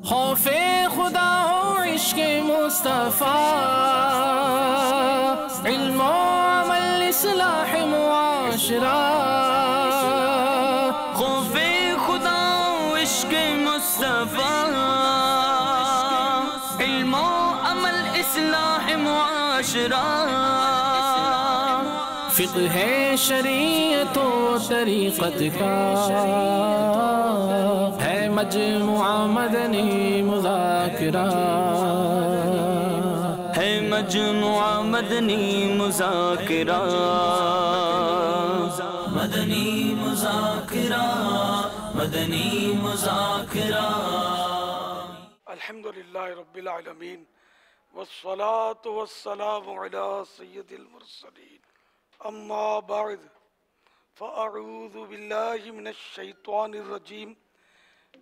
خوف خدا ہو عشق مصطفیٰ، علم و عمل اصلاح معاشرہ۔ خوف خدا ہو عشق مصطفیٰ، علم و عمل اصلاح معاشرہ۔ فقہ شریعت و طریقت کا ہے مجموعہ مدنی مذاکرہ، ہے مجموعہ مدنی مذاکرہ، مدنی مذاکرہ، مدنی مذاکرہ۔ الحمدللہ رب العالمین والصلاة والسلام علی سید المرسلین، اما بعد فاعوذ باللہ من الشیطان الرجیم،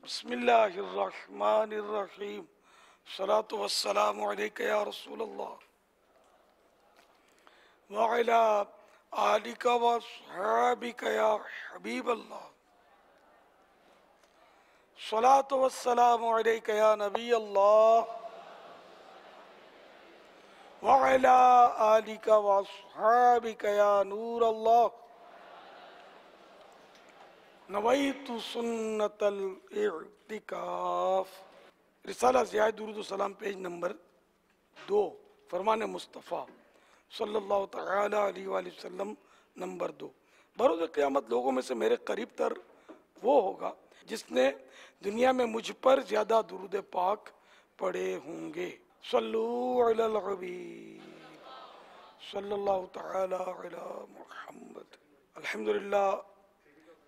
بسم اللہ الرحمن الرحیم، الصلاة والسلام علیکہ یا رسول اللہ وعلی آلک واصحابک یا حبیب اللہ، الصلاة والسلام علیکہ یا نبی اللہ وعلی آلک واصحابک یا نور اللہ، نویت سنت الاعتکاف۔ رسالہ ضیاء درود و سلام پیج نمبر 2، فرمان مصطفیٰ صلی اللہ تعالی علیہ وآلہ وسلم نمبر 2۔ بروز قیامت لوگوں میں سے میرے قریب تر وہ ہوگا جس نے دنیا میں مجھ پر زیادہ درود پاک پڑھے ہوں گے۔ صلو علی الحبیب صلی اللہ تعالی علی محمد۔ الحمدللہ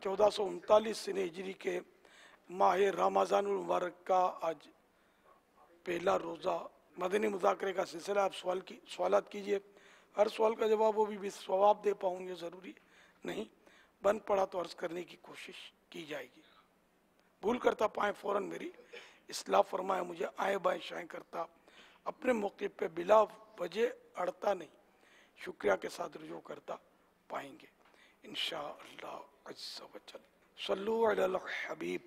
1439 سن ہجری کے ماہ رمضان المبارک کا آج پہلا روزہ مدنی مذاکرے کا سلسلہ۔ آپ سوالات کیجئے، ہر سوال کا جواب وہ بھی ثواب دے پاؤں گے ضروری نہیں، بن پڑا تو عرض کرنے کی کوشش کی جائے گی۔ بھول کرتا پائیں فوراً میری اصلاح فرمائے، مجھے آئیں بائیں شائیں کرتا اپنے موقع پہ بلا وجہ اڑتا نہیں، شکریہ کے ساتھ رجوع کرتا پائیں گے انشاءاللہ عز و جل۔ صلو علی الحبیب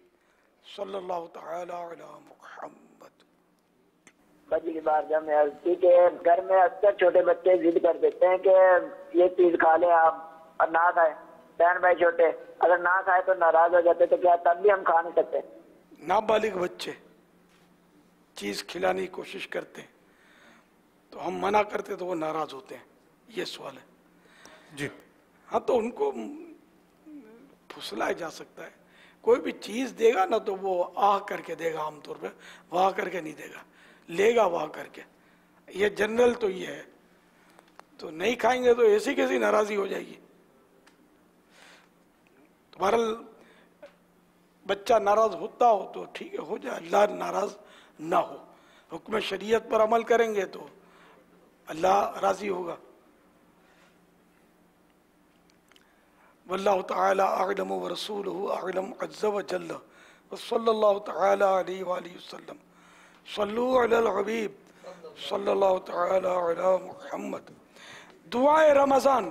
صلی اللہ تعالی علی محمد۔ پچھلی بار جب میں عرض کی کہ گھر میں اکثر چھوٹے بچے ضد کر دیتے ہیں کہ یہ چیز کھا لیں آپ اور نہ کھائیں، بہن بھائی چھوٹے اگر نہ کھائے تو ناراض ہو جاتے، تو کیا تب بھی ہم کھا نہیں سکتے؟ نابالغ بچے چیز کھلانے کی کوشش کرتے ہیں تو ہم منع کرتے تو وہ ناراض ہوتے ہیں، یہ سوال ہے جی۔ ہاں تو ان کو پھسلایا جا سکتا ہے، کوئی بھی چیز دے گا نا تو وہ آہ کر کے دے گا، عام طور پہ واہ کر کے نہیں دے گا، لے گا واہ کر کے، یہ جنرل تو یہ ہے۔ تو نہیں کھائیں گے تو ایسی کیسی ناراضی ہو جائے گی؟ تمہارا بچہ ناراض ہوتا ہو تو ٹھیک ہے، ہو جائے، اللہ ناراض نہ ہو، حکم شریعت پر عمل کریں گے تو اللہ راضی ہوگا۔ واللہ تعالی اعلم ورسولہ اعلم عز و جل، وصلی اللہ تعالی علیہ وآلہ وسلم۔ صلو علی الحبیب صلی اللہ تعالی علی محمد۔ دعائے رمضان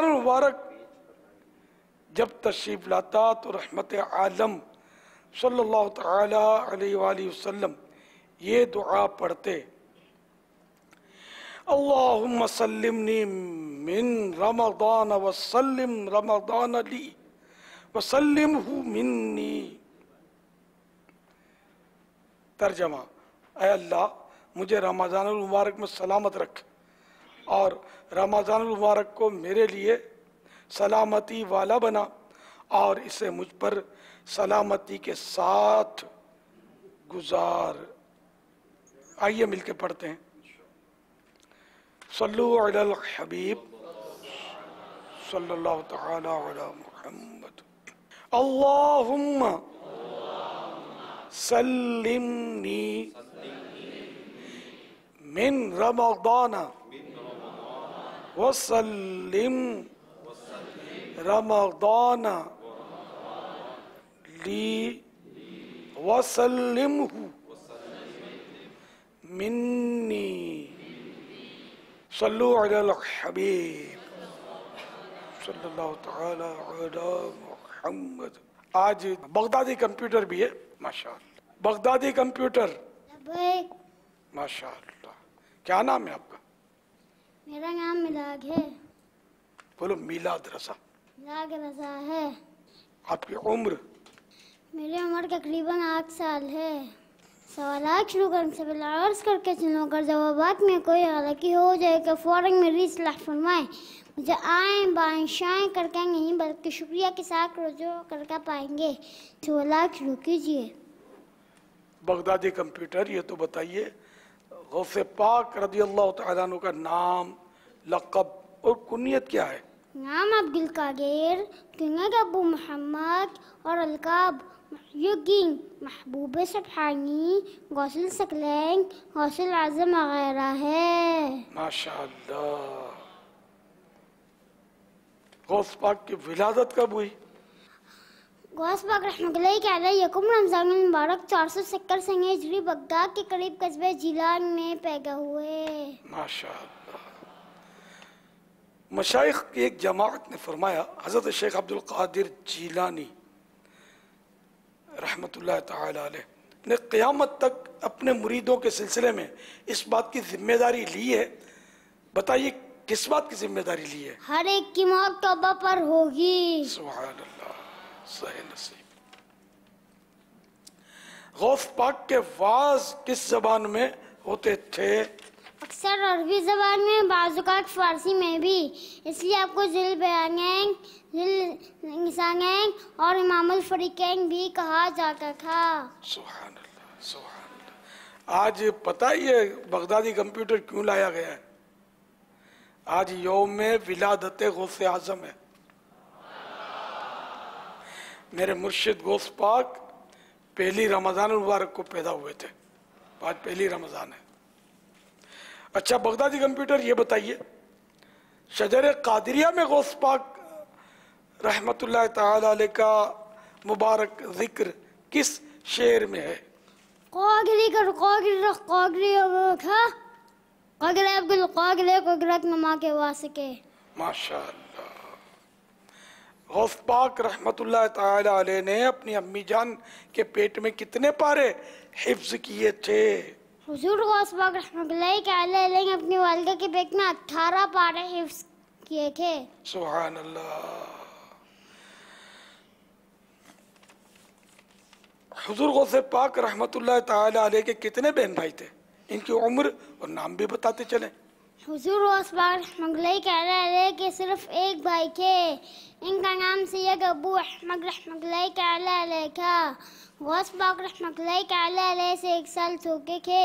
المبارک جب تشریف لاتا تو رحمت عالم صلی اللہ تعالی علیہ وآلہ وسلم یہ دعا پڑھتے: اللہم سلمنی من رمضان وسلم رمضان لی وسلمہ منی۔ ترجمہ: اے اللہ مجھے رمضان المبارک میں سلامت رکھ اور رمضان المبارک کو میرے لیے سلامتی والا بنا اور اسے مجھ پر سلامتی کے ساتھ گزار۔ آئیے مل کے پڑھتے ہیں۔ صلو علی الحبیب صلی اللہ تعالی علی محمد۔ اللہم سلمنی من رمضان وسلم رمضان لی وسلمہ منی۔ صلو علی الحبیب صلی اللہ تعالی علی محمد۔ آج بغدادی کمپیوٹر بھی ہے ماشاءاللہ۔ بغدادی کمپیوٹر، لبیک۔ ماشاء اللہ، کیا نام ہے آپ کا؟ میرا نام ملاگ ہے، بولو میلاد رضا۔ ملاگ رضا ہے۔ آپ کی عمر؟ میری عمر تقریباً 8 سال ہے۔ سوالات شروع کرنے سے پہلے عرض کر کے چلوں، اگر جوابات میں کوئی غلطی ہو جائے کہ فوراً میری اصلاح فرمائیں، مجھے آئیں بائیں شائیں کر کے نہیں بلکہ شکریہ کے ساتھ رجوع کر کے پائیں گے۔ سوالات شروع کیجیے۔ بغدادی کمپیوٹر، یہ تو بتائیے غوث پاک رضی اللہ تعالیٰ عنہ کا نام، لقب اور کنیت کیا ہے؟ نام عبد القادر، کنیت ابو محمد، اور القاب محی الدین، محبوب سبحانی، غوث الثقلین، غوث العظم وغیرہ ہے۔ ماشاء اللہ۔ غوث پاک کی ولادت کب ہوئی؟ غوث پاک رحمۃ اللہ کے علیہ یکم رمضان المبارک 470 سنگ ہجری بغداد کے قریب قصبہ جیلان میں پیدا ہوئے۔ ماشاء اللہ۔ مشائخ کی ایک جماعت نے فرمایا حضرت شیخ عبد القادر جیلانی رحمۃ اللہ تعالی علیہ نے قیامت تک اپنے مریدوں کے سلسلے میں اس بات کی ذمہ داری لی ہے، بتائیے کس بات کی ذمہ داری لی ہے؟ ہر ایک کی موت توبہ پر ہوگی۔ سبحان اللہ، صحیح نصیب۔ غوث پاک کے وعظ کس زبان میں ہوتے تھے؟ اکثر عربی زبان میں، بعض اوقات فارسی میں بھی، اس لیے آپ کو ذی البیانین، ذی النسانین اور امام الفریقین بھی کہا جاتا تھا۔ سبحان اللہ، سبحان اللہ۔ آج پتہ یہ بغدادی کمپیوٹر کیوں لایا گیا ہے؟ آج یوم ولادت غوث اعظم ہے۔ میرے مرشد غوث پاک پہلی رمضان المبارک کو پیدا ہوئے تھے، آج پہلی رمضان ہے۔ اچھا بغدادی کمپیوٹر، یہ بتائیے شجر قادریہ میں غوث پاک رحمت اللہ تعالی علیہ کا مبارک ذکر کس شعر میں ہے؟ قاگری کر قاگری رخ قاگری اوکھا قاگر عبد القاگر قدرت نما کے واسکے۔ ماشاء اللہ۔ غوث پاک رحمت اللہ تعالی علیہ نے اپنی امی جان کے پیٹ میں کتنے پارے حفظ کیے تھے؟ حضور غوث پاک رحمۃ اللہ کے علیہ نے اپنی والدہ کے پیٹ میں 18 پارے حفظ کیے تھے۔ سبحان اللہ۔ حضور غوث پاک رحمت اللہ تعالی علیہ کے کتنے بہن بھائی تھے؟ ان کی عمر اور نام بھی بتاتے چلیں۔ حضور غوث پاک رحمۃ اللہ کے علیہ کے صرف ایک بھائی تھے، ان کا نام سید ابو احمد رحمۃ اللہ کے علیہ تھا۔ غوث پاک رحمۃ اللہ کے علیہ سے 1 سال چھوٹے تھے،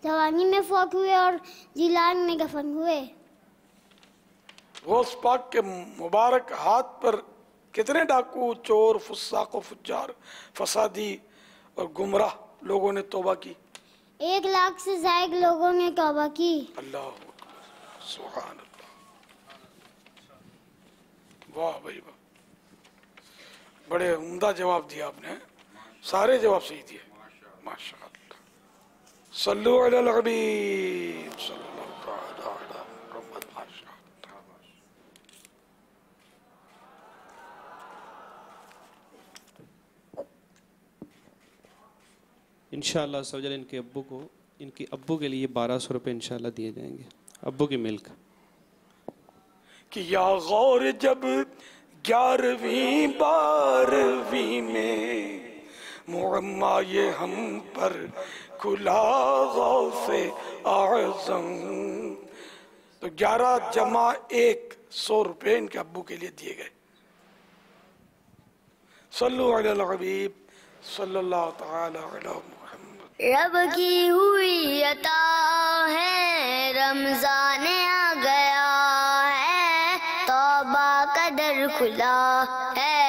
جوانی میں فوت ہوئے اور جیلان میں دفن ہوئے۔ غوث پاک کے مبارک ہاتھ پر کتنے ڈاکو، چور، فساق و فجار، فسادی اور گمراہ لوگوں نے توبہ کی؟ 1 لاکھ سے زائد لوگوں نے توبہ کی۔ اللہ اکبر، سبحان اللہ، واہ بھائی واہ، بڑے عمدہ جواب دیا آپ نے، سارے جواب صحیح دیے، ماشاء اللہ۔ صلو علی الحبیب صلی اللہ تعالی علی محمد، ماشاء اللہ۔ انشاءاللہ سوجل ان کے ابو کے لیے 1200 روپے انشاءاللہ دیے جائیں گے، ابو کی ملک۔ کہ یا غور جب 11ویں 12ویں میں معمہ یہ ہم پر کھلا غوث اعظم، تو 11 جمع 1 100 روپے ان کے ابو کے لیے دیے گئے۔ صلو علی الحبیب صلی اللہ تعالی علی محمد۔ رب کی ہوئی عطا ہے، رمضان آ گیا ہے، توبہ کا در کھلا ہے،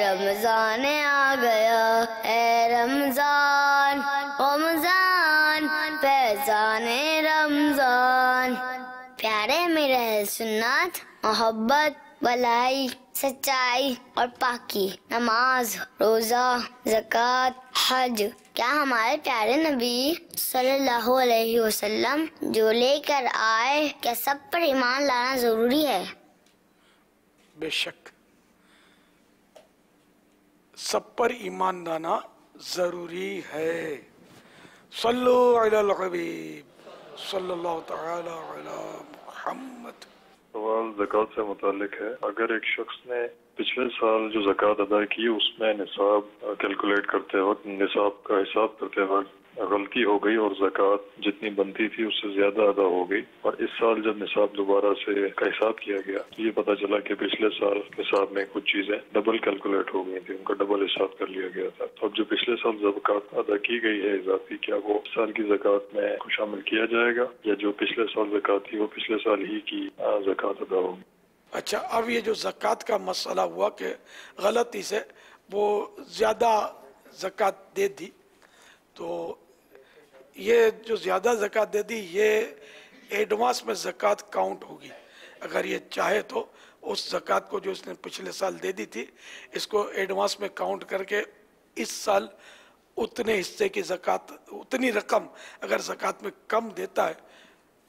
رمضان آ گیا ہے، رمضان رمضان فیضان رمضان۔ پیارے میرے سنت، محبت، بلائی، سچائی اور پاکی، نماز، روزہ، زکوٰۃ، حج، کیا ہمارے پیارے نبی صلی اللہ علیہ وسلم جو لے کر آئے، کیا سب پر ایمان لانا ضروری ہے؟ بے شک سب پر ایمان لانا ضروری ہے۔ صلو علی الحبیب صلی اللہ تعالی علی محمد۔ سوال زکوٰۃ سے متعلق ہے۔ اگر ایک شخص نے پچھلے سال جو زکوٰۃ ادا کی اس میں نصاب کیلکولیٹ کرتے وقت، نصاب کا حساب کرتے وقت غلطی ہو گئی اور زکوٰۃ جتنی بنتی تھی اس سے زیادہ ادا ہو گئی، اور اس سال جب نصاب دوبارہ سے کا حساب کیا گیا تو یہ پتہ چلا کہ پچھلے سال نصاب میں کچھ چیزیں ڈبل کیلکولیٹ ہو گئی تھی، ان کا ڈبل حساب کر لیا گیا تھا، تو اب جو پچھلے سال زکوٰۃ ادا کی گئی ہے اضافی، کیا وہ اس سال کی زکوٰۃ میں شامل کیا جائے گا، یا جو پچھلے سال زکوٰۃ تھی وہ پچھلے سال ہی کی زکوٰۃ ادا ہوگی؟ اچھا، اب یہ جو زکوٰۃ کا مسئلہ ہوا کہ غلطی سے وہ زیادہ زکوٰۃ دے دی، تو یہ جو زیادہ زکوٰۃ دے دی یہ ایڈوانس میں زکوٰۃ کاؤنٹ ہوگی۔ اگر یہ چاہے تو اس زکوٰۃ کو جو اس نے پچھلے سال دے دی تھی اس کو ایڈوانس میں کاؤنٹ کر کے اس سال اتنے حصے کی زکوٰۃ، اتنی رقم اگر زکوٰۃ میں کم دیتا ہے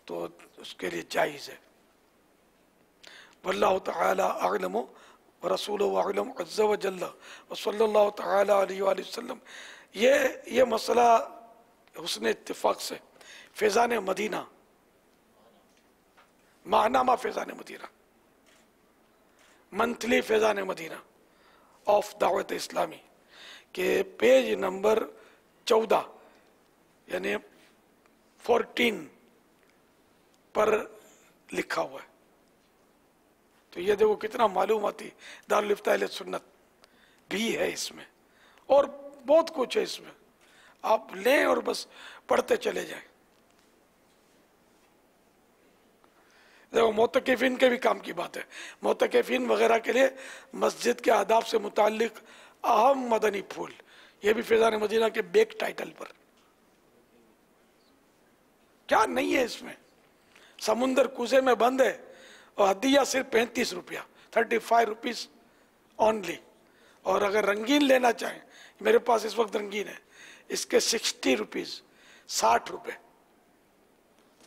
تو اس کے لیے جائز ہے۔ واللہ تعالی اعلم ورسولہ اعلم عز وجل وصلی اللہ تعالی علیہ وآلہ وسلم۔ یہ مسئلہ حسن اتفاق سے فیضان مدینہ، ماہنامہ فیضان مدینہ، منتھلی فیضان مدینہ آف دعوت اسلامی کے پیج نمبر 14 یعنی 14 پر لکھا ہوا ہے۔ تو یہ دیکھو کتنا معلوماتی دارالفتہ اہل سنت بھی ہے اس میں، اور بہت کچھ ہے اس میں، آپ لیں اور بس پڑھتے چلے جائیں۔ دیکھو معتکفین کے بھی کام کی بات ہے، معتکفین وغیرہ کے لیے مسجد کے آداب سے متعلق اہم مدنی پھول، یہ بھی فیضان مدینہ کے بیک ٹائٹل پر۔ کیا نہیں ہے اس میں؟ سمندر کوزے میں بند ہے اور ہدیہ صرف 35 روپیہ، 35 روپیز اونلی، اور اگر رنگین لینا چاہیں، میرے پاس اس وقت رنگین ہے، اس کے 60 روپیز، 60 روپے،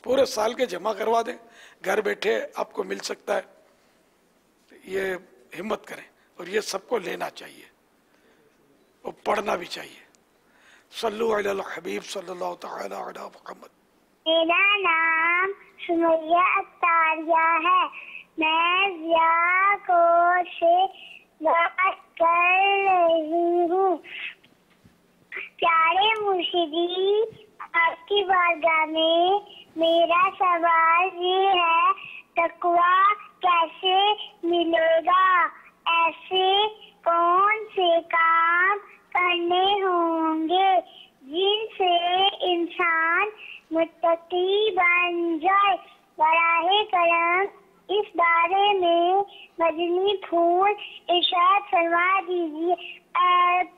پورے سال کے جمع کروا دیں، گھر بیٹھے آپ کو مل سکتا ہے۔ یہ ہمت کریں اور یہ سب کو لینا چاہیے اور پڑھنا بھی چاہیے۔ صلو علی الحبیب صلی اللہ تعالی علی محمد۔ میرا نام سمیہ اختاریہ ہے، میں ضیاء کوٹ سے بات کر رہی ہوں۔ پیارے مرشدی، آپ کی بارگاہ میں میرا سوال یہ ہے، تقویٰ کیسے ملے گا؟ ایسے کون سے کام کرنے ہوں گے جن سے انسان متقی بن جائے؟ براہ کرم اس بارے میں مدنی پھول ارشاد فرما دیجیے۔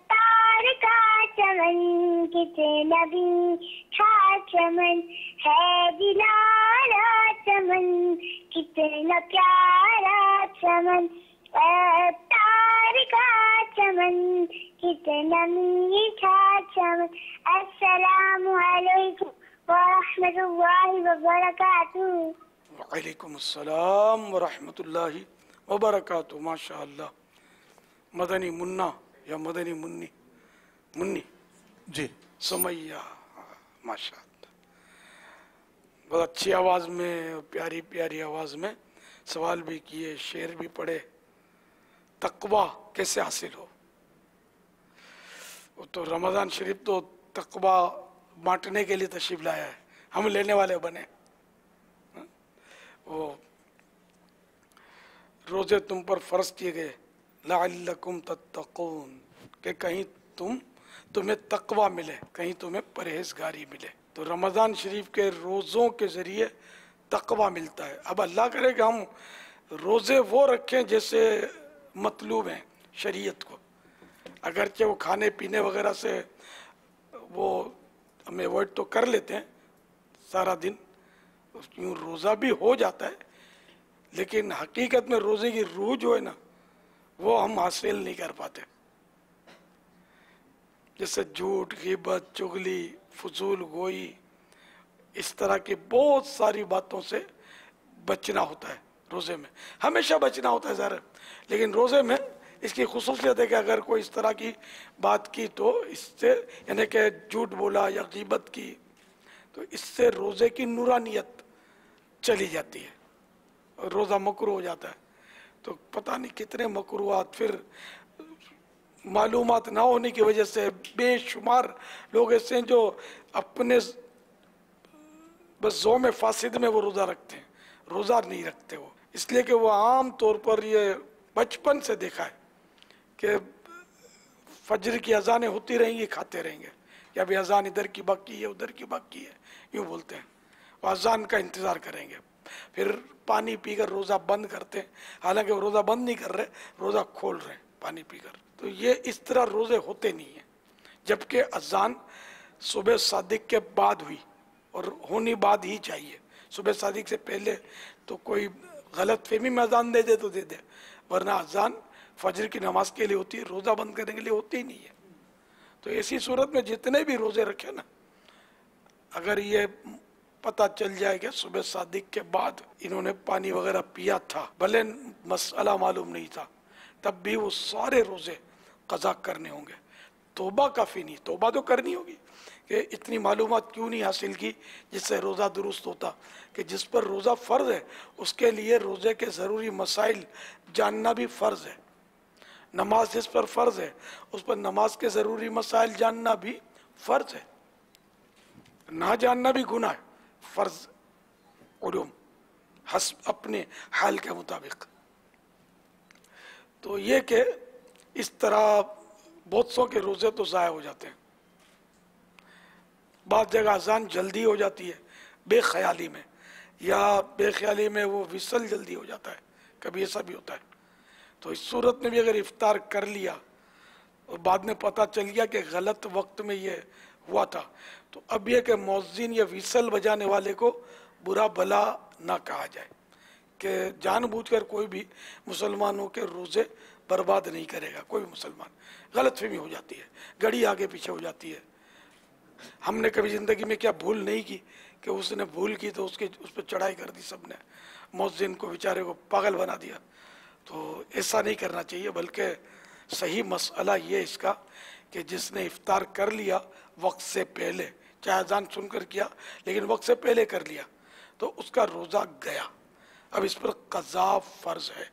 تار کا چمن کتنے نبی تھا چمن ہے، دلارا چمن کتنا پیارا چمن، تار کا چمن کتنا میٹھا چمن۔ السلام علیکم ورحمۃ اللہ وبرکاتہ۔ وعلیکم السلام ورحمۃ اللہ وبرکاتہ۔ ماشاء اللہ، مدنی منا یا مدنی منی جی سمیہ، ماشاء اللہ، بہت اچھی آواز میں، پیاری پیاری آواز میں سوال بھی کیے، شعر بھی پڑھے۔ تقویٰ کیسے حاصل ہو؟ وہ تو رمضان شریف تو تقویٰ بانٹنے کے لیے تشریف لایا ہے، ہم لینے والے بنے۔ وہ روزے تم پر فرض کیے گئے لعلکم تتقون، کہ کہیں تمہیں تقویٰ ملے، کہیں تمہیں پرہیزگاری ملے۔ تو رمضان شریف کے روزوں کے ذریعے تقویٰ ملتا ہے۔ اب اللہ کرے کہ ہم روزے وہ رکھیں جیسے مطلوب ہیں شریعت کو، اگرچہ وہ کھانے پینے وغیرہ سے وہ ہم ایوائڈ تو کر لیتے ہیں سارا دن، کیوں روزہ بھی ہو جاتا ہے، لیکن حقیقت میں روزے کی روح جو ہے نا وہ ہم حاصل نہیں کر پاتے۔ جیسے جھوٹ، غیبت، چغلی، فضول گوئی، اس طرح کی بہت ساری باتوں سے بچنا ہوتا ہے روزے میں، ہمیشہ بچنا ہوتا ہے ظاہر، لیکن روزے میں اس کی خصوصیت ہے کہ اگر کوئی اس طرح کی بات کی تو اس سے یعنی کہ جھوٹ بولا یا غیبت کی تو اس سے روزے کی نورانیت چلی جاتی ہے اور روزہ مکروہ ہو جاتا ہے. تو پتہ نہیں کتنے مکروہات پھر معلومات نہ ہونے کی وجہ سے بے شمار لوگ ایسے ہیں جو اپنے بس زوم فاسد میں وہ روزہ رکھتے ہیں, روزہ نہیں رکھتے وہ, اس لیے کہ وہ عام طور پر یہ بچپن سے دیکھا ہے کہ فجر کی اذانیں ہوتی رہیں گی کھاتے رہیں گے, یا بھی اذان ادھر کی باقی ہے ادھر کی باقی ہے یوں بولتے ہیں, وہ اذان کا انتظار کریں گے, پھر پانی پی کر روزہ بند کرتے ہیں, حالانکہ وہ روزہ بند نہیں کر رہے, روزہ کھول رہے ہیں پانی پی کر. تو یہ اس طرح روزے ہوتے نہیں ہیں, جبکہ اذان صبح صادق کے بعد ہوئی اور ہونی بعد ہی چاہیے. صبح صادق سے پہلے تو کوئی غلط فہمی میں اذان دے دے تو دے دے, ورنہ اذان فجر کی نماز کے لیے ہوتی ہے, روزہ بند کرنے کے لیے ہوتی ہی نہیں ہے. تو ایسی صورت میں جتنے بھی روزے رکھے نا, اگر یہ پتہ چل جائے کہ صبح صادق کے بعد انہوں نے پانی وغیرہ پیا تھا, بھلے مسئلہ معلوم نہیں تھا, تب بھی وہ سارے روزے قضا کرنے ہوں گے. توبہ کافی نہیں, توبہ تو کرنی ہوگی کہ اتنی معلومات کیوں نہیں حاصل کی جس سے روزہ درست ہوتا, کہ جس پر روزہ فرض ہے اس کے لیے روزے کے ضروری مسائل جاننا بھی فرض ہے. نماز جس پر فرض ہے اس پر نماز کے ضروری مسائل جاننا بھی فرض ہے, نہ جاننا بھی گناہ ہے. فرض علوم حسب اپنے حال کے مطابق. تو یہ کہ اس طرح بہت سو کے روزے تو ضائع ہو جاتے ہیں. بعض جگہ اذان جلدی ہو جاتی ہے بے خیالی میں, یا بے خیالی میں وہ وصل جلدی ہو جاتا ہے, کبھی ایسا بھی ہوتا ہے. تو اس صورت میں بھی اگر افطار کر لیا اور بعد میں پتہ چل گیا کہ غلط وقت میں یہ ہوا تھا, تو اب یہ کہ مؤذن یا وصل بجانے والے کو برا بھلا نہ کہا جائے, کہ جان بوجھ کر کوئی بھی مسلمانوں کے روزے برباد نہیں کرے گا. کوئی بھی مسلمان, غلط فہمی ہو جاتی ہے, گھڑی آگے پیچھے ہو جاتی ہے. ہم نے کبھی زندگی میں کیا بھول نہیں کی کہ اس نے بھول کی تو اس پہ چڑھائی کر دی سب نے, مؤذن کو بیچارے کو پاگل بنا دیا. تو ایسا نہیں کرنا چاہیے, بلکہ صحیح مسئلہ یہ اس کا کہ جس نے افطار کر لیا وقت سے پہلے, چاہے اذان سن کر کیا لیکن وقت سے پہلے کر لیا, تو اس کا روزہ گیا. اب اس پر قضا فرض ہے.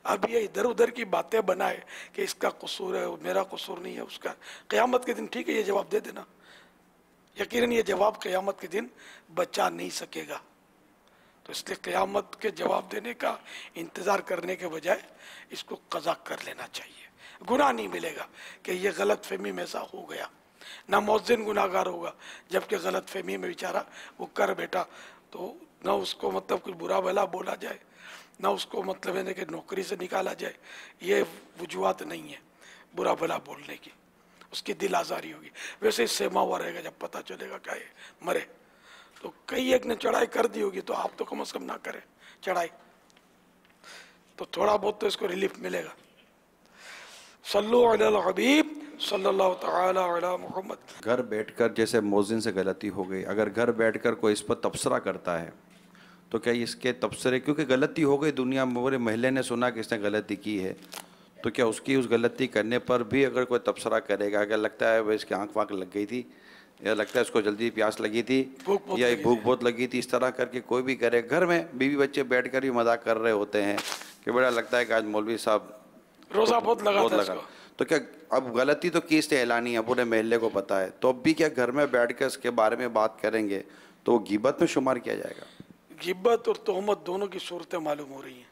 اب یہ ادھر ادھر کی باتیں بنائے کہ اس کا قصور ہے, میرا قصور نہیں ہے, اس کا قیامت کے دن ٹھیک ہے یہ جواب دے دینا, یقیناً یہ جواب قیامت کے دن بچا نہیں سکے گا. تو اس لیے قیامت کے جواب دینے کا انتظار کرنے کے بجائے اس کو قضا کر لینا چاہیے. گناہ نہیں ملے گا کہ یہ غلط فہمی میں ایسا ہو گیا, نہ مؤذن گناہ گار ہوگا جبکہ غلط فہمی میں بیچارہ وہ کر بیٹھا, تو نہ اس کو مطلب کچھ برا بھلا بولا جائے, نہ اس کو مطلب ہے کہ نوکری سے نکالا جائے. یہ وجوہات نہیں ہیں برا بھلا بولنے کی, اس کی دل آزاری ہوگی. ویسے ہی سہما ہوا رہے گا جب پتہ چلے گا کہ یہ مرے. تو کئی ایک نے چڑھائی کر دی ہوگی, تو آپ تو کم از کم نہ کریں چڑھائی, تو تھوڑا بہت تو اس کو ریلیف ملے گا. صلو علی الحبیب صلی اللہ تعالی علی محمد. گھر بیٹھ کر جیسے مؤذن سے غلطی ہو گئی, اگر گھر بیٹھ کر کوئی اس پر تبصرہ کرتا ہے تو کیا اس کے تبصرے, کیونکہ غلطی ہو گئی دنیا میں, پورے محلے نے سنا کہ اس نے غلطی کی ہے, تو کیا اس کی اس غلطی کرنے پر بھی اگر کوئی تبصرہ کرے گا, اگر لگتا ہے وہ اس کی آنکھ وانکھ لگ گئی تھی, یا لگتا ہے اس کو جلدی پیاس لگی تھی, یا بھوک بہت لگی تھی, اس طرح کر کے کوئی بھی کرے, گھر میں بیوی بچے بیٹھ کر بھی مذاق کر رہے ہوتے ہیں کہ بڑا لگتا ہے کہ آج مولوی صاحب روزہ بہت لگا, تو کیا اب غلطی تو کی اس نے اعلانی ہے, پورے محلے کو پتہ ہے, تو اب بھی کیا گھر میں بیٹھ کر اس کے بارے میں بات کریں گے تو وہ غیبت میں شمار کیا جائے گا؟ غیبت اور تہمت دونوں کی صورتیں معلوم ہو رہی ہیں.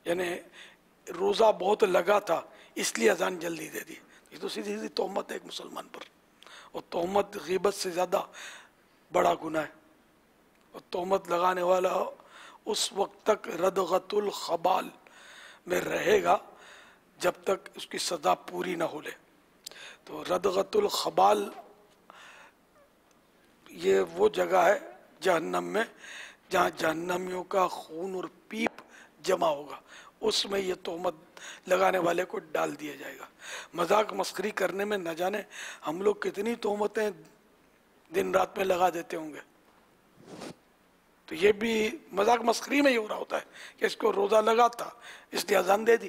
یعنی روزہ بہت لگا تھا اس لیے اذان جلدی دے دی, یہ تو سیدھی سیدھی تہمت ہے ایک مسلمان پر, اور تہمت غیبت سے زیادہ بڑا گناہ ہے. اور تہمت لگانے والا اس وقت تک ردغت الخبال میں رہے گا جب تک اس کی سزا پوری نہ ہو لے. تو ردغت الخبال یہ وہ جگہ ہے جہنم میں جہاں جہنمیوں کا خون اور پیپ جمع ہوگا, اس میں یہ تہمت لگانے والے کو ڈال دیا جائے گا. مذاق مسخری کرنے میں نہ جانے ہم لوگ کتنی تہمتیں دن رات میں لگا دیتے ہوں گے. تو یہ بھی مذاق مسخری میں ہی ہو رہا ہوتا ہے کہ اس کو روزہ لگا تھا اس لیے اذان دے دی,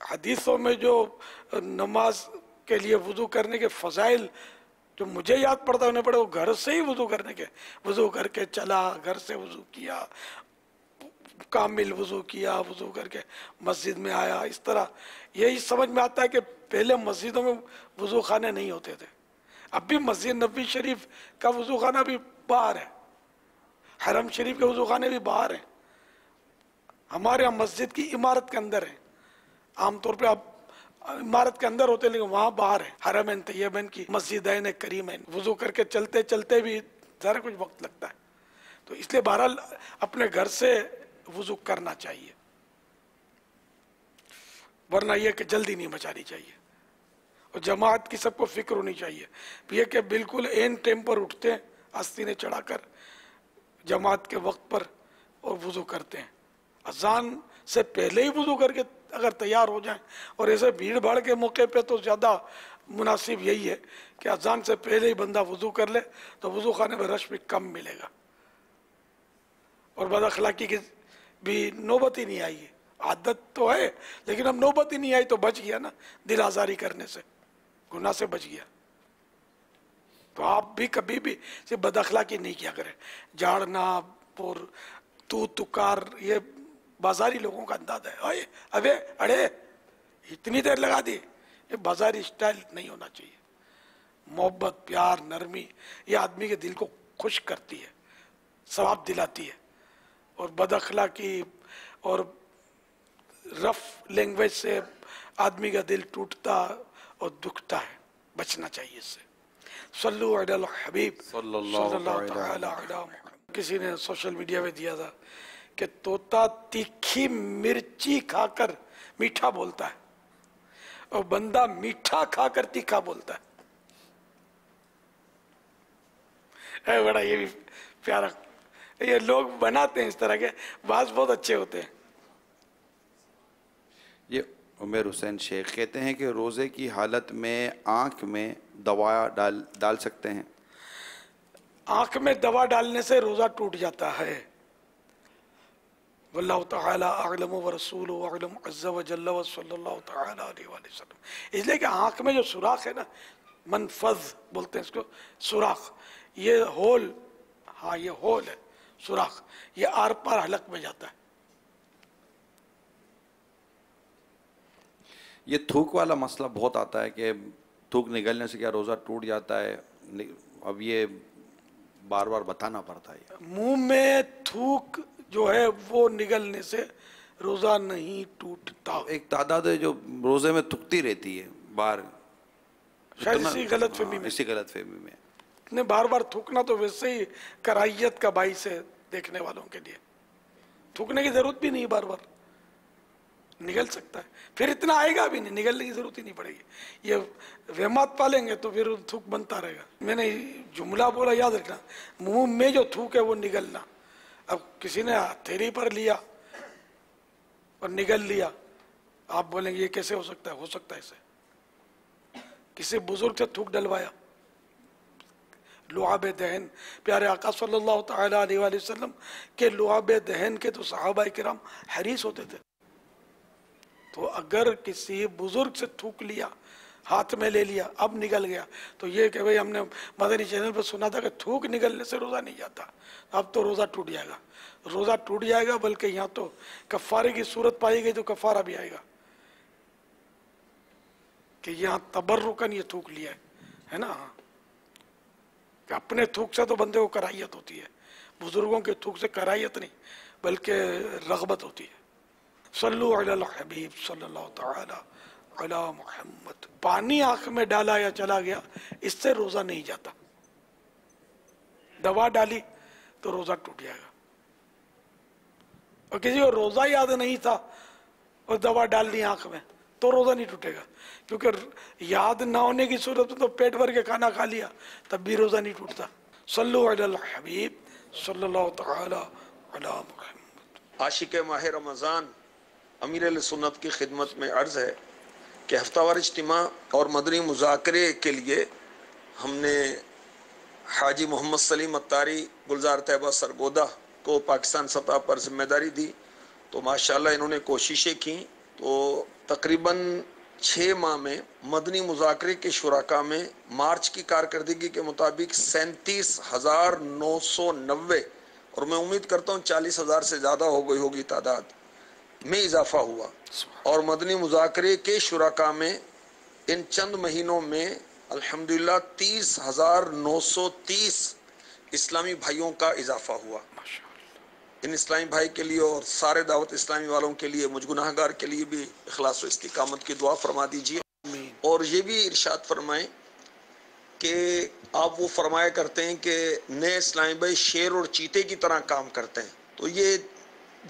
حدیثوں میں جو نماز کے لیے وضو کرنے کے فضائل جو مجھے یاد پڑتا انہیں پڑے وہ گھر سے ہی وضو کرنے کے، وضو کر کے چلا، گھر سے وضو کیا، کامل وضو کیا، وضو کر کے مسجد میں آیا، اس طرح یہی سمجھ میں آتا ہے کہ پہلے مسجدوں میں وضو خانے نہیں ہوتے تھے. اب بھی مسجد نبوی شریف کا وضو خانہ بھی باہر ہے، حرم شریف کے وضو خانے بھی باہر ہیں، ہمارے یہاں مسجد کی عمارت کے اندر ہے. عام طور پہ اب عمارت کے اندر ہوتے ہیں لیکن وہاں باہر ہے، حرمین طیبین کی مسجدین کریمین. وضو کر کے چلتے چلتے بھی ذرا کچھ وقت لگتا ہے، تو اس لیے بہرحال اپنے گھر سے وضو کرنا چاہیے، ورنہ یہ کہ جلدی نہیں مچانی چاہیے. اور جماعت کی سب کو فکر ہونی چاہیے یہ کہ بالکل این ٹائم پر اٹھتے ہیں آستینیں چڑھا کر جماعت کے وقت پر اور وضو کرتے ہیں. اذان سے پہلے ہی وضو کر کے اگر تیار ہو جائیں، اور ایسے بھیڑ بھاڑ کے موقع پہ تو زیادہ مناسب یہی ہے کہ اذان سے پہلے ہی بندہ وضو کر لے تو وضو خانے میں رش بھی کم ملے گا. اور بد اخلاقی کی بھی نوبت ہی نہیں آئی ہے، عادت تو ہے لیکن اب نوبت ہی نہیں آئی تو بچ گیا نا، دل آزاری کرنے سے، گناہ سے بچ گیا. تو آپ بھی کبھی بھی صرف بد اخلاقی نہیں کیا کریں، جھاڑنا اور تو تکار یہ بازاری لوگوں کا انداز ہے. ابے اڑے اتنی دیر لگا دی، یہ بازاری سٹائل نہیں ہونا چاہیے. محبت، پیار، نرمی یہ آدمی کے دل کو خوش کرتی ہے، ثواب دلاتی ہے. اور بد اخلاقی اور رف لینگویج سے آدمی کا دل ٹوٹتا اور دکھتا ہے، بچنا چاہیے اس سے. صلو علی الحبیب صلی اللہ تعالی علی محمد. کسی نے سوشل میڈیا پہ دیا تھا کہ طوطا تیکھی مرچی کھا کر میٹھا بولتا ہے اور بندہ میٹھا کھا کر تیکھا بولتا ہے. بڑا یہ بھی پیارا، یہ لوگ بناتے ہیں اس طرح کے، بعض بہت اچھے ہوتے ہیں. یہ عمر حسین شیخ کہتے ہیں کہ روزے کی حالت میں آنکھ میں دوا ڈال سکتے ہیں. آنکھ میں دوا ڈالنے سے روزہ ٹوٹ جاتا ہے. واللہ تعالی اعلم ورسولہ اعلم عز وجل وصلی اللہ تعالی علیہ وآلہ وسلم. اس لیے کہ آنکھ میں جو سوراخ ہے نا، منفذ بولتے ہیں اس کو، سوراخ، یہ ہول، ہاں یہ ہول ہے سوراخ، یہ آر پار حلق میں جاتا ہے. یہ تھوک والا مسئلہ بہت آتا ہے کہ تھوک نگلنے سے کیا روزہ ٹوٹ جاتا ہے. اب یہ بار بار بتانا پڑتا ہے. منہ میں تھوک جو ہے وہ نگلنے سے روزہ نہیں ٹوٹتا. ایک تعداد ہے جو روزے میں تھکتی رہتی ہے بار، شاید اسی غلط فہمی میں، اسی غلط فہمی میں. نے بار بار تھوکنا تو ویسے ہی کراہیت کا باعث ہے دیکھنے والوں کے لیے. تھوکنے کی ضرورت بھی نہیں، بار بار نگل سکتا ہے، پھر اتنا آئے گا بھی نہیں، نگلنے کی ضرورت ہی نہیں پڑے گی. یہ وہمات پالیں گے تو پھر تھوک بنتا رہے گا. میں نے جملہ بولا، یاد رکھنا، منہ میں جو تھوک ہے وہ نگلنا. اب کسی نے ہتھیلی پر لیا اور نگل لیا، آپ بولیں گے یہ کیسے ہو سکتا ہے؟ ہو سکتا ہے اسے. کسی بزرگ سے تھوک ڈلوایا، لعاب دہن، پیارے آقا صلی اللہ تعالی علیہ وآلہ وسلم کے لعاب دہن کے تو صحابہ کرام حریص ہوتے تھے. تو اگر کسی بزرگ سے تھوک لیا، ہاتھ میں لے لیا، اب نگل گیا، تو یہ کہ بھئی ہم نے مدنی چینل پر سنا تھا کہ تھوک نگلنے سے روزہ نہیں جاتا، اب تو روزہ ٹوٹ جائے گا. روزہ ٹوٹ جائے گا، بلکہ یہاں تو کفارے کی صورت پائی گئی تو کفارہ بھی آئے گا کہ یہاں تبرکن یہ تھوک لیا ہے نا. کہ اپنے تھوک سے تو بندے کو کراہیت ہوتی ہے، بزرگوں کے تھوک سے کراہیت نہیں بلکہ رغبت ہوتی ہے. صلو علی الحبیب صلی اللہ تعالی علی محمد. پانی آنکھ میں ڈالا یا چلا گیا، اس سے روزہ نہیں جاتا. دوا ڈالی تو روزہ ٹوٹ جائے گا. اور کسی کو روزہ یاد نہیں تھا اور دوا ڈال دی آنکھ میں تو روزہ نہیں ٹوٹے گا، کیونکہ یاد نہ ہونے کی صورت میں تو پیٹ بھر کے کھانا کھا لیا تب بھی روزہ نہیں ٹوٹتا. صلو علی الحبیب صلی اللہ تعالی علی محمد. عاشق ماہ رمضان امیر اہل سنت کی خدمت میں عرض ہے کہ ہفتہ وار اجتماع اور مدنی مذاکرے کے لیے ہم نے حاجی محمد سلیم اتاری گلزار طیبہ سرگودہ کو پاکستان سطح پر ذمہ داری دی. تو ماشاءاللہ انہوں نے کوششیں کی تو تقریباً 6 ماہ میں مدنی مذاکرے کے شرکا میں مارچ کی کارکردگی کے مطابق 37,990 اور میں امید کرتا ہوں 40,000 سے زیادہ ہو گئی ہوگی تعداد میں اضافہ ہوا، اور مدنی مذاکرے کے شرکا میں ان چند مہینوں میں الحمدللہ 30,930 اسلامی بھائیوں کا اضافہ ہوا۔ ان اسلامی بھائی کے لیے اور سارے دعوت اسلامی والوں کے لیے، مجھ گناہ گار کے لیے بھی اخلاص و استقامت کی دعا فرما دیجیے، اور یہ بھی ارشاد فرمائیں کہ آپ وہ فرمایا کرتے ہیں کہ نئے اسلامی بھائی شیر اور چیتے کی طرح کام کرتے ہیں، تو یہ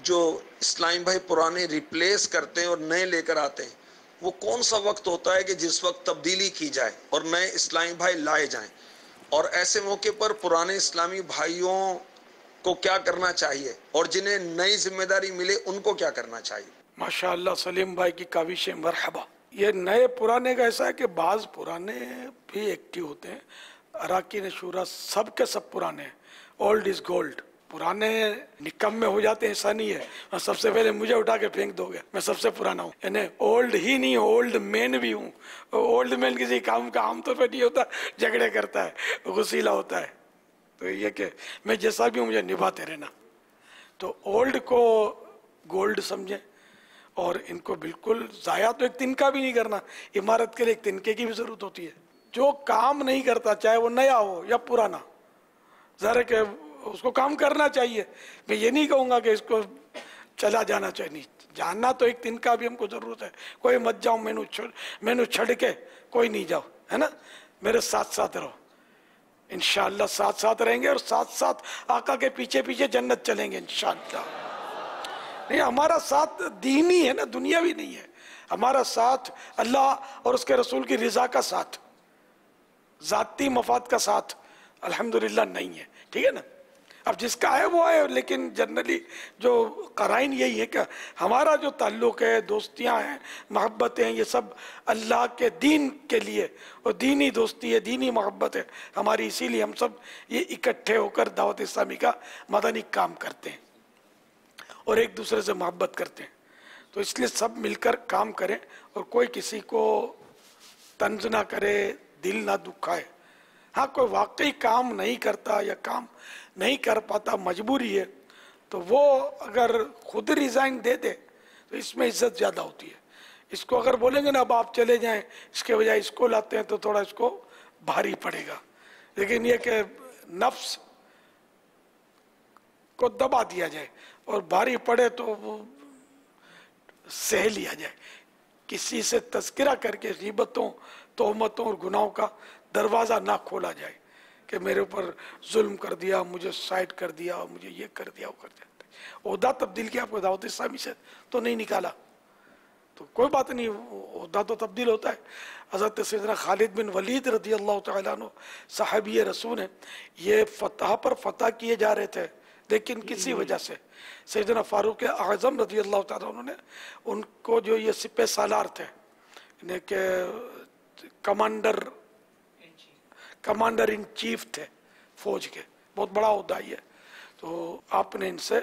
جو اسلامی بھائی پرانے ریپلیس کرتے ہیں اور نئے لے کر آتے ہیں، وہ کون سا وقت ہوتا ہے کہ جس وقت تبدیلی کی جائے اور نئے اسلامی بھائی لائے جائیں، اور ایسے موقع پر پرانے اسلامی بھائیوں کو کیا کرنا چاہیے اور جنہیں نئی ذمہ داری ملے ان کو کیا کرنا چاہیے؟ ماشاءاللہ سلیم بھائی کی کاوش مرحبا۔ یہ نئے پرانے کا ایسا ہے کہ بعض پرانے بھی ایکٹیو ہوتے ہیں، اراکین شورا سب کے سب پرانے ہیں، اولڈ از گولڈ، پرانے نکمے ہو جاتے ہیں ایسا نہیں ہے، سب سے پہلے مجھے اٹھا کے پھینک دو گے میں سب سے پرانا ہوں، یعنی اولڈ ہی نہیں اولڈ مین بھی ہوں۔ اولڈ مین کسی کام کا عام طور پہ نہیں ہوتا، جھگڑے کرتا ہے، غسیلہ ہوتا ہے، تو یہ کہ میں جیسا بھی ہوں مجھے نبھاتے رہنا، تو اولڈ کو گولڈ سمجھیں، اور ان کو بالکل ضائع تو ایک تنکا بھی نہیں کرنا، عمارت کے لیے ایک تنکے کی بھی ضرورت ہوتی ہے، جو کام نہیں کرتا چاہے وہ نیا ہو یا پرانا، ذرا کہ اس کو کام کرنا چاہیے، میں یہ نہیں کہوں گا کہ اس کو چلا جانا چاہیے، نہیں جاننا تو ایک تنکا بھی ہم کو ضرورت ہے، کوئی مت جاؤ مینو چھڑ کے کوئی نہیں جاؤ، ہے نا، میرے ساتھ ساتھ رہو، انشاءاللہ ساتھ ساتھ رہیں گے اور ساتھ ساتھ آقا کے پیچھے پیچھے جنت چلیں گے انشاءاللہ۔ نہیں ہمارا ساتھ دینی ہے نا، دنیاوی نہیں ہے، ہمارا ساتھ اللہ اور اس کے رسول کی رضا کا ساتھ، ذاتی مفاد کا ساتھ الحمدللہ نہیں ہے، ٹھیک ہے نا، اب جس کا ہے وہ ہے، لیکن جنرلی جو قرائن یہی ہے کہ ہمارا جو تعلق ہے، دوستیاں ہیں، محبتیں ہیں، یہ سب اللہ کے دین کے لیے، اور دینی دوستی ہے، دینی محبت ہے ہماری، اسی لیے ہم سب یہ اکٹھے ہو کر دعوت اسلامی کا مدنی کام کرتے ہیں اور ایک دوسرے سے محبت کرتے ہیں، تو اس لیے سب مل کر کام کریں اور کوئی کسی کو طنز نہ کرے، دل نہ دکھائے۔ ہاں کوئی واقعی کام نہیں کرتا یا کام نہیں کر پاتا، مجبوری ہے، تو وہ اگر خود ریزائن دے دے تو اس میں عزت زیادہ ہوتی ہے، اس کو اگر بولیں گے نا اب آپ چلے جائیں، اس کے بجائے اس کو لاتے ہیں تو تھوڑا اس کو بھاری پڑے گا، لیکن یہ کہ نفس کو دبا دیا جائے اور بھاری پڑے تو وہ سہ لیا جائے، کسی سے تذکرہ کر کے غیبتوں، تہمتوں اور گناہوں کا دروازہ نہ کھولا جائے کہ میرے اوپر ظلم کر دیا، مجھے سائڈ کر دیا، مجھے یہ کر دیا، وہ کر دیا، عہدہ تبدیل کیا، آپ کو دعوت اسلامی سے تو نہیں نکالا، تو کوئی بات نہیں، عہدہ تو تبدیل ہوتا ہے۔ حضرت سیدنا خالد بن ولید رضی اللہ تعالیٰ عنہ صحابی رسول ہیں، یہ فتح پر فتح کیے جا رہے تھے، لیکن کسی وجہ سے سیدنا فاروق اعظم رضی اللہ تعالیٰ عنہ نے ان کو جو یہ سپہ سالار تھے، یعنی کہ کمانڈر ان چیف تھے فوج کے، بہت بڑا عہدہ ہے، تو آپ نے ان سے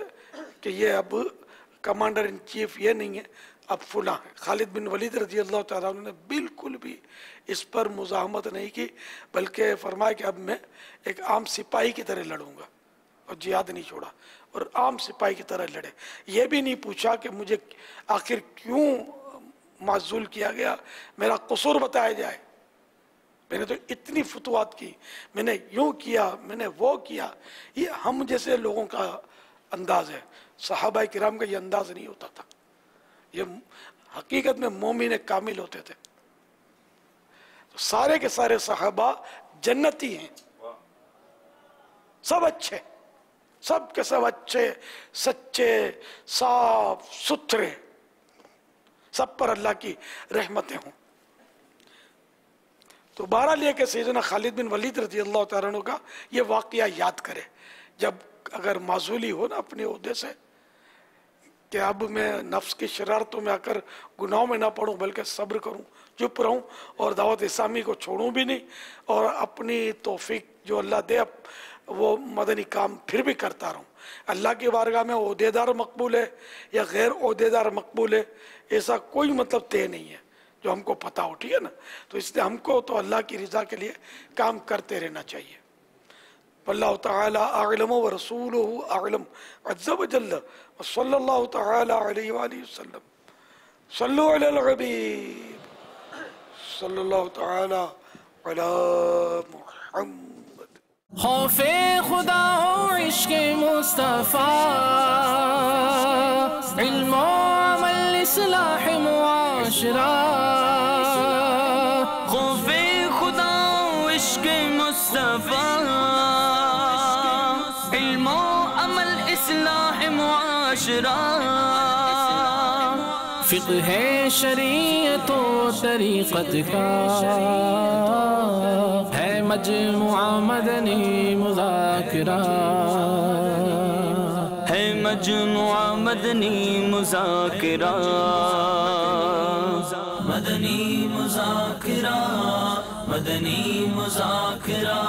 کہ یہ اب کمانڈر ان چیف یہ نہیں ہے، اب فلاں ہے۔ خالد بن ولید رضی اللہ تعالیٰ عنہ نے بالکل بھی اس پر مزاحمت نہیں کی، بلکہ فرمایا کہ اب میں ایک عام سپاہی کی طرح لڑوں گا، اور جہاد نہیں چھوڑا، اور عام سپاہی کی طرح لڑے، یہ بھی نہیں پوچھا کہ مجھے آخر کیوں معزول کیا گیا، میرا قصور بتایا جائے، میں نے تو اتنی فتوحات کی، میں نے یوں کیا، میں نے وہ کیا، یہ ہم جیسے لوگوں کا انداز ہے، صحابہ کرام کا یہ انداز نہیں ہوتا تھا، یہ حقیقت میں مومن کامل ہوتے تھے، سارے کے سارے صحابہ جنتی ہیں، سب اچھے، سب کے سب اچھے، سچے، صاف ستھرے، سب پر اللہ کی رحمتیں ہوں۔ تو بہرحال یہ کہ سیدنا خالد بن ولید رضی اللہ تعالیٰ عنہ کا یہ واقعہ یاد کرے، جب اگر معزولی ہو نا اپنے عہدے سے، کہ اب میں نفس کی شرارتوں میں آ کر گناہوں میں نہ پڑھوں، بلکہ صبر کروں، چپ رہوں، اور دعوت اسلامی کو چھوڑوں بھی نہیں، اور اپنی توفیق جو اللہ دے وہ مدنی کام پھر بھی کرتا رہوں. اللہ کی بارگاہ میں عہدیدار مقبول ہے یا غیر عہدیدار مقبول ہے ایسا کوئی مطلب طے نہیں ہے جو ہم کو پتہ ہو, ٹھیک ہے نا. تو اس لیے ہم کو تو اللہ کی رضا کے لیے کام کرتے رہنا چاہیے. واللہ تعالی اعلم ورسولہ اعلم عز وجل صلی اللہ تعالی علیہ وآلہ وسلم. صلو علی الحبیب صلی اللہ تعالی علی محمد. خوف خدا ہو عشق مصطفیٰ, علم و عمل اصلاح معاشرہ. خوف خدا ہو عشق مصطفیٰ, علم و عمل اصلاح معاشرہ. فقہ شریعت و طریقت کا ہے مجموعہ مدنی مذاکرہ, ہے مجموعہ مدنی مذاکرہ. مدنی مذاکرہ, مدنی مذاکرہ.